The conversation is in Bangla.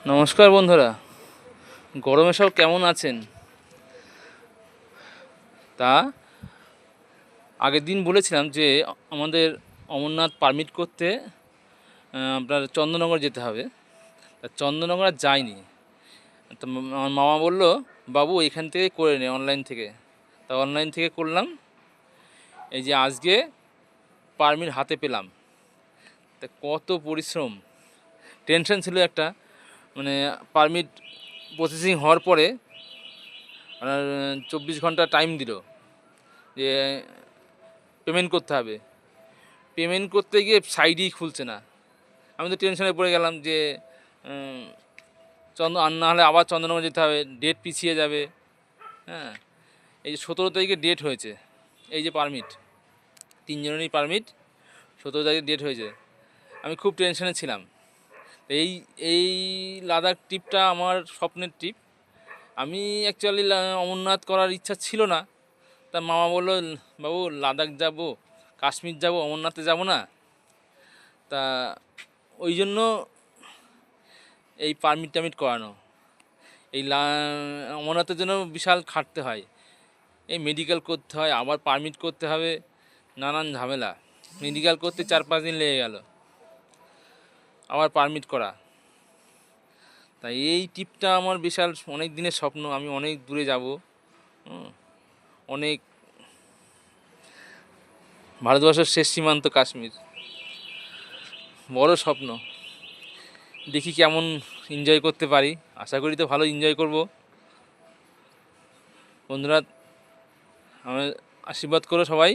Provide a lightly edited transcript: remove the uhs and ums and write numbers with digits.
নমস্কার বন্ধুরা, গরমে সব কেমন আছেন? তা আগের দিন বলেছিলাম যে আমাদের অমরনাথ পারমিট করতে আপনার চন্দননগর যেতে হবে। তা চন্দননগর আর যাইনি। তো আমার মামা বলল, বাবু এখান থেকে করে নে অনলাইন থেকে। তা অনলাইন থেকে করলাম, এই যে আজকে পারমিট হাতে পেলাম। তা কত পরিশ্রম, টেনশন ছিল একটা, মানে পারমিট প্রসেসিং হওয়ার পরে আপনার 24 ঘন্টা টাইম দিল যে পেমেন্ট করতে হবে। পেমেন্ট করতে গিয়ে সাইডই খুলছে না। আমি তো টেনশনে পড়ে গেলাম যে আর না হলে আবার চন্দননগর যেতে হবে, ডেট পিছিয়ে যাবে। হ্যাঁ, এই যে 17 তারিখে ডেট হয়েছে, এই যে পারমিট, তিনজনেরই পারমিট 17 তারিখে ডেট হয়েছে। আমি খুব টেনশনে ছিলাম। এই এই লাদাখ ট্রিপটা আমার স্বপ্নের ট্রিপ। আমি অ্যাকচুয়ালি অমরনাথ করার ইচ্ছা ছিল না। তা মামা বললো, বাবু লাদাখ যাব, কাশ্মীর যাব, অমরনাথে যাব না। তা ওই জন্য এই পারমিট টারমিট করানো। এই অমরনাথের জন্য বিশাল খাটতে হয়, এই মেডিকেল করতে হয়, আবার পারমিট করতে হবে, নানান ঝামেলা। মেডিকেল করতে 4-5 দিন লেগে গেল, আবার পারমিট করা। তাই এই ট্রিপটা আমার বিশাল অনেক দিনের স্বপ্ন। আমি অনেক দূরে যাব, অনেক, ভারতবর্ষের শেষ সীমান্ত কাশ্মীর, বড় স্বপ্ন। দেখি কেমন এনজয় করতে পারি, আশা করি তো ভালো এনজয় করব। বন্ধুরা, আমার আশীর্বাদ করো সবাই।